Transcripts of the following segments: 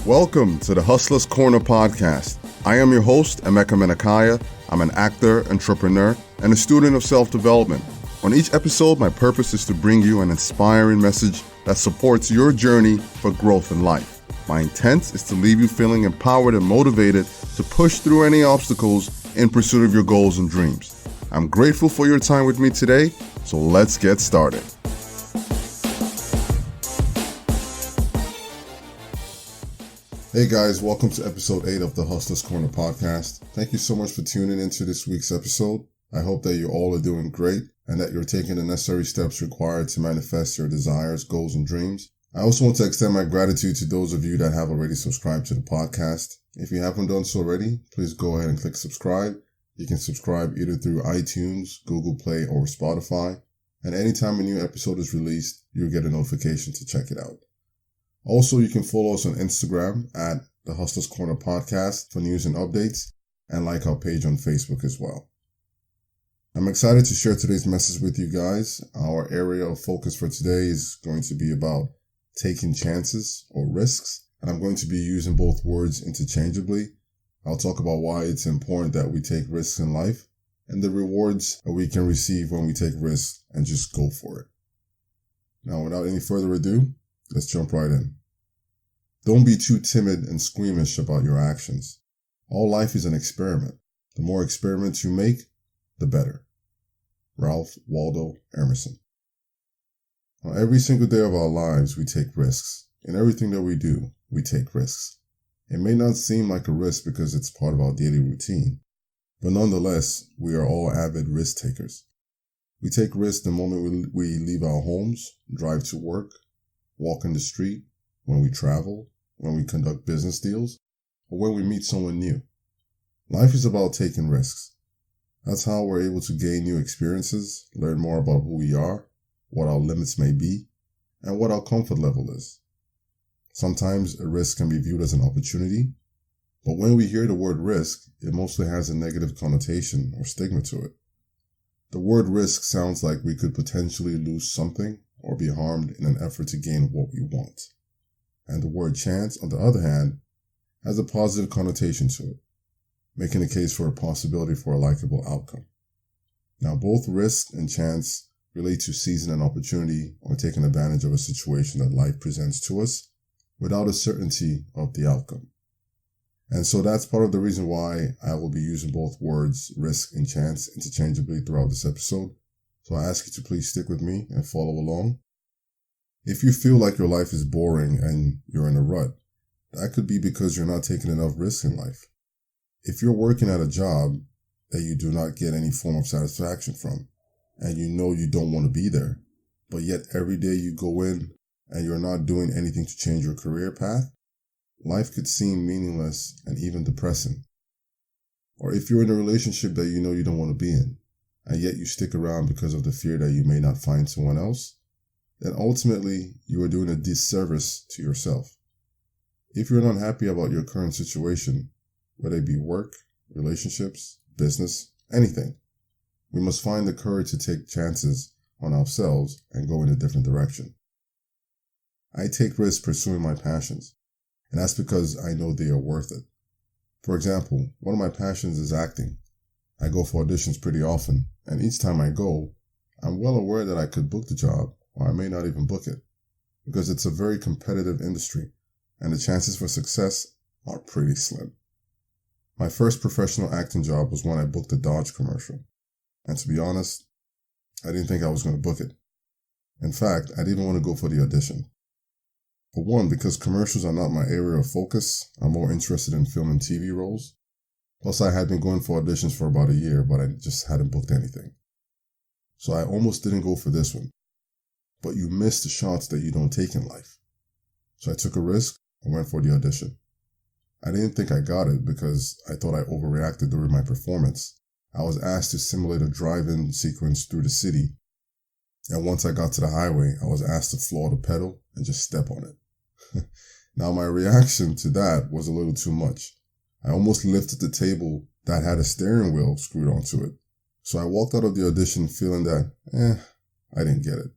Welcome to the Hustler's Corner podcast. I am your host, Emeka Menakaya. I'm an actor, entrepreneur, and a student of self-development. On each episode, my purpose is to bring you an inspiring message that supports your journey for growth in life. My intent is to leave you feeling empowered and motivated to push through any obstacles in pursuit of your goals and dreams. I'm grateful for your time with me today, so let's get started. Hey guys, welcome to episode 8 of the Hustler's Corner podcast. Thank you so much for tuning into this week's episode. I hope that you all are doing great and that you're taking the necessary steps required to manifest your desires, goals, and dreams. I also want to extend my gratitude to those of you that have already subscribed to the podcast. If you haven't done so already, please go ahead and click subscribe. You can subscribe either through iTunes, Google Play, or Spotify. And anytime a new episode is released, you'll get a notification to check it out. Also, you can follow us on Instagram at the Hustler's Corner Podcast for news and updates, and like our page on Facebook as well. I'm excited to share today's message with you guys. Our area of focus for today is going to be about taking chances or risks, and I'm going to be using both words interchangeably. I'll talk about why it's important that we take risks in life and the rewards that we can receive when we take risks and just go for it. Now, without any further ado, let's jump right in. Don't be too timid and squeamish about your actions. All life is an experiment. The more experiments you make, the better. Ralph Waldo Emerson. Now, every single day of our lives, we take risks. In everything that we do, we take risks. It may not seem like a risk because it's part of our daily routine, but nonetheless, we are all avid risk takers. We take risks the moment we leave our homes, drive to work, walk in the street, when we travel, when we conduct business deals, or when we meet someone new. Life is about taking risks. That's how we're able to gain new experiences, learn more about who we are, what our limits may be, and what our comfort level is. Sometimes a risk can be viewed as an opportunity, but when we hear the word risk, it mostly has a negative connotation or stigma to it. The word risk sounds like we could potentially lose something or be harmed in an effort to gain what we want. And the word chance, on the other hand, has a positive connotation to it, making a case for a possibility for a likable outcome. Now, both risk and chance relate to seizing an opportunity or taking advantage of a situation that life presents to us without a certainty of the outcome. And so that's part of the reason why I will be using both words, risk and chance, interchangeably throughout this episode. So I ask you to please stick with me and follow along. If you feel like your life is boring and you're in a rut, that could be because you're not taking enough risks in life. If you're working at a job that you do not get any form of satisfaction from, and you know you don't want to be there, but yet every day you go in and you're not doing anything to change your career path, life could seem meaningless and even depressing. Or if you're in a relationship that you know you don't want to be in, and yet you stick around because of the fear that you may not find someone else, then ultimately you are doing a disservice to yourself. If you're not happy about your current situation, whether it be work, relationships, business, anything, we must find the courage to take chances on ourselves and go in a different direction. I take risks pursuing my passions, and that's because I know they are worth it. For example, one of my passions is acting. I go for auditions pretty often, and each time I go, I'm well aware that I could book the job, or I may not even book it, because it's a very competitive industry, and the chances for success are pretty slim. My first professional acting job was when I booked a Dodge commercial, and to be honest, I didn't think I was going to book it. In fact, I didn't even want to go for the audition. For one, because commercials are not my area of focus, I'm more interested in film and TV roles. Plus, I had been going for auditions for about a year, but I just hadn't booked anything. So I almost didn't go for this one. But you miss the shots that you don't take in life. So I took a risk and went for the audition. I didn't think I got it because I thought I overreacted during my performance. I was asked to simulate a drive-in sequence through the city. And once I got to the highway, I was asked to floor the pedal and just step on it. Now my reaction to that was a little too much. I almost lifted the table that had a steering wheel screwed onto it. So I walked out of the audition feeling that, I didn't get it.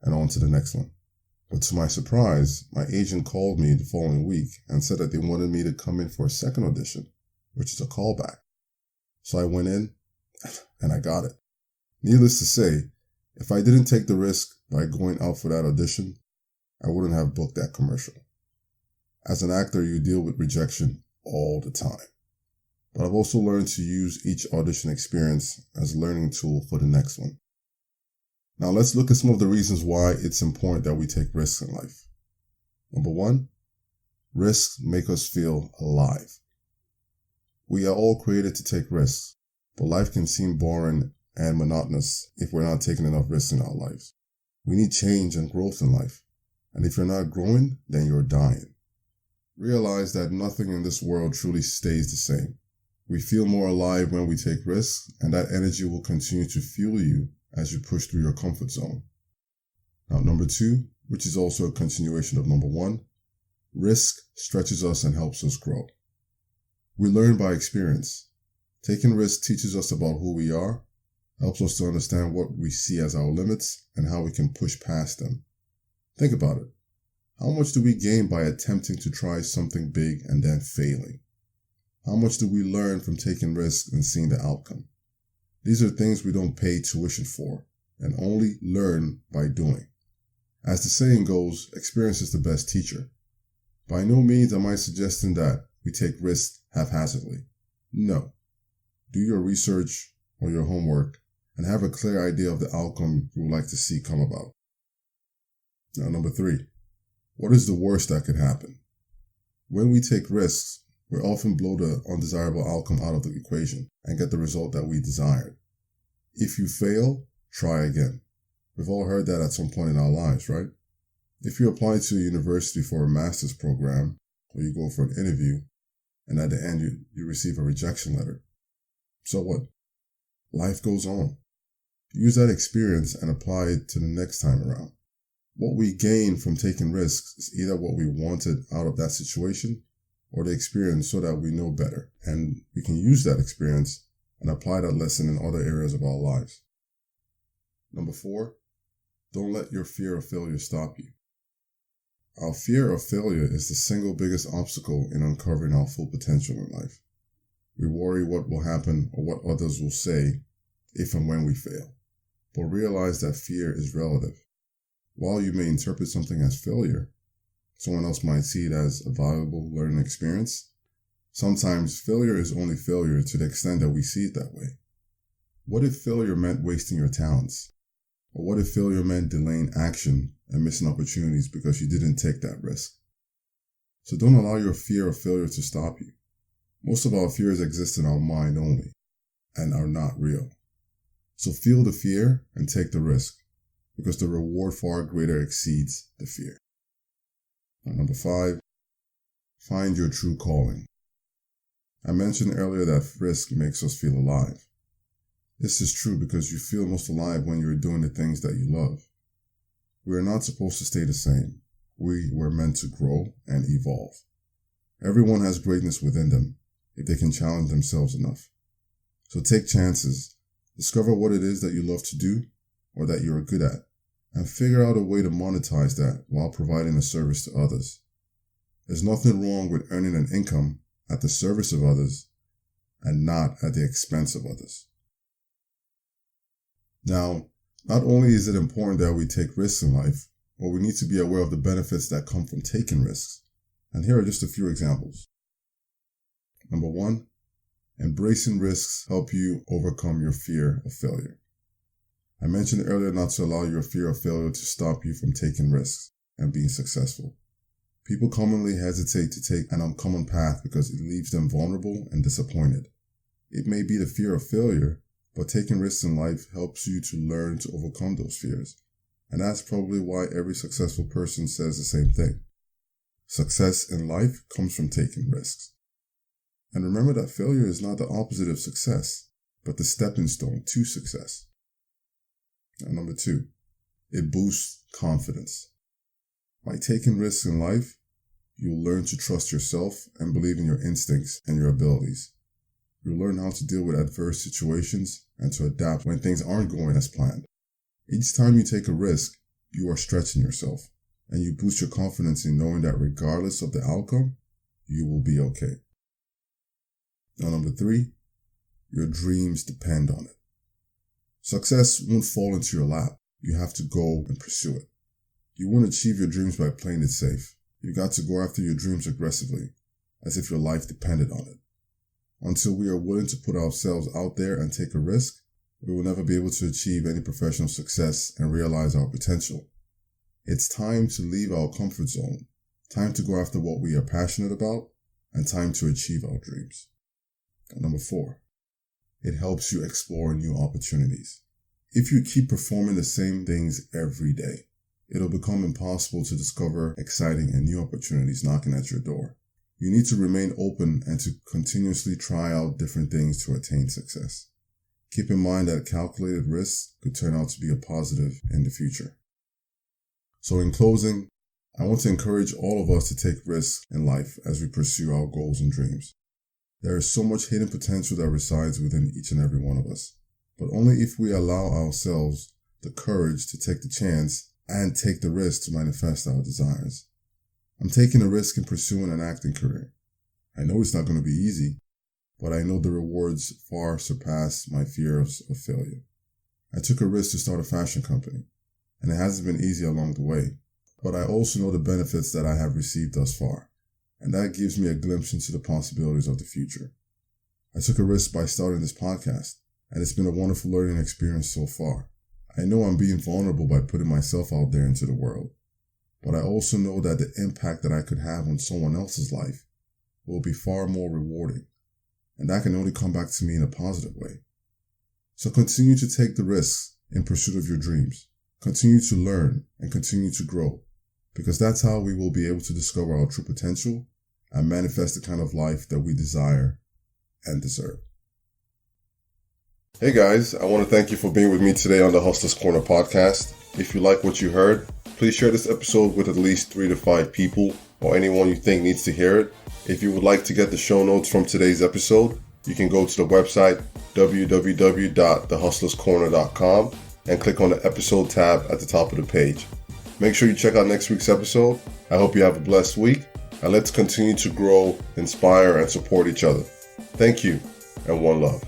And on to the next one. But to my surprise, my agent called me the following week and said that they wanted me to come in for a second audition, which is a callback. So I went in and I got it. Needless to say, if I didn't take the risk by going out for that audition, I wouldn't have booked that commercial. As an actor, you deal with rejection all the time. But I've also learned to use each audition experience as a learning tool for the next one. Now let's look at some of the reasons why it's important that we take risks in life. Number one, risks make us feel alive. We are all created to take risks, but life can seem boring and monotonous if we're not taking enough risks in our lives. We need change and growth in life, and if you're not growing, then you're dying. Realize that nothing in this world truly stays the same. We feel more alive when we take risks, and that energy will continue to fuel you as you push through your comfort zone. Now, number two, which is also a continuation of number one, risk stretches us and helps us grow. We learn by experience. Taking risks teaches us about who we are, helps us to understand what we see as our limits and how we can push past them. Think about it. How much do we gain by attempting to try something big and then failing? How much do we learn from taking risks and seeing the outcome? These are things we don't pay tuition for and only learn by doing. As the saying goes, experience is the best teacher. By no means am I suggesting that we take risks haphazardly. No. Do your research or your homework and have a clear idea of the outcome you would like to see come about. Now, number three, what is the worst that could happen? When we take risks, we often blow the undesirable outcome out of the equation and get the result that we desired. If you fail, try again. We've all heard that at some point in our lives, right? If you apply to a university for a master's program, or you go for an interview, and at the end you receive a rejection letter, so what? Life goes on. Use that experience and apply it to the next time around. What we gain from taking risks is either what we wanted out of that situation or the experience so that we know better and we can use that experience and apply that lesson in other areas of our lives. Number four, don't let your fear of failure stop you. Our fear of failure is the single biggest obstacle in uncovering our full potential in life. We worry what will happen or what others will say if and when we fail, but realize that fear is relative. While you may interpret something as failure, someone else might see it as a valuable learning experience. Sometimes failure is only failure to the extent that we see it that way. What if failure meant wasting your talents? Or what if failure meant delaying action and missing opportunities because you didn't take that risk? So don't allow your fear of failure to stop you. Most of our fears exist in our mind only and are not real. So feel the fear and take the risk, because the reward far greater exceeds the fear. Number five, find your true calling. I mentioned earlier that risk makes us feel alive. This is true because you feel most alive when you're doing the things that you love. We are not supposed to stay the same. We were meant to grow and evolve. Everyone has greatness within them if they can challenge themselves enough. So take chances, discover what it is that you love to do or that you're good at, and figure out a way to monetize that while providing a service to others. There's nothing wrong with earning an income at the service of others and not at the expense of others. Now, not only is it important that we take risks in life, but we need to be aware of the benefits that come from taking risks. And here are just a few examples. Number one, embracing risks help you overcome your fear of failure. I mentioned earlier not to allow your fear of failure to stop you from taking risks and being successful. People commonly hesitate to take an uncommon path because it leaves them vulnerable and disappointed. It may be the fear of failure, but taking risks in life helps you to learn to overcome those fears. And that's probably why every successful person says the same thing. Success in life comes from taking risks. And remember that failure is not the opposite of success, but the stepping stone to success. Now, number two, it boosts confidence. By taking risks in life, you'll learn to trust yourself and believe in your instincts and your abilities. You'll learn how to deal with adverse situations and to adapt when things aren't going as planned. Each time you take a risk, you are stretching yourself. and you boost your confidence in knowing that regardless of the outcome, you will be okay. Now, number 3, your dreams depend on it. Success won't fall into your lap. You have to go and pursue it. You won't achieve your dreams by playing it safe. You got to go after your dreams aggressively, as if your life depended on it. Until we are willing to put ourselves out there and take a risk, we will never be able to achieve any professional success and realize our potential. It's time to leave our comfort zone, time to go after what we are passionate about, and time to achieve our dreams. And number 4, it helps you explore new opportunities. If you keep performing the same things every day, it'll become impossible to discover exciting and new opportunities knocking at your door. You need to remain open and to continuously try out different things to attain success. Keep in mind that calculated risks could turn out to be a positive in the future. So in closing, I want to encourage all of us to take risks in life as we pursue our goals and dreams. There is so much hidden potential that resides within each and every one of us, but only if we allow ourselves the courage to take the chance and take the risk to manifest our desires. I'm taking a risk in pursuing an acting career. I know it's not going to be easy, but I know the rewards far surpass my fears of failure. I took a risk to start a fashion company, and it hasn't been easy along the way, but I also know the benefits that I have received thus far, and that gives me a glimpse into the possibilities of the future. I took a risk by starting this podcast, and it's been a wonderful learning experience so far. I know I'm being vulnerable by putting myself out there into the world, but I also know that the impact that I could have on someone else's life will be far more rewarding, and that can only come back to me in a positive way. So continue to take the risks in pursuit of your dreams. Continue to learn and continue to grow, because that's how we will be able to discover our true potential and manifest the kind of life that we desire and deserve. Hey guys, I want to thank you for being with me today on the Hustler's Corner podcast. If you like what you heard, please share this episode with at least 3 to 5 people or anyone you think needs to hear it. If you would like to get the show notes from today's episode, you can go to the website www.thehustlerscorner.com and click on the episode tab at the top of the page. Make sure you check out next week's episode. I hope you have a blessed week, and let's continue to grow, inspire, and support each other. Thank you, and one love.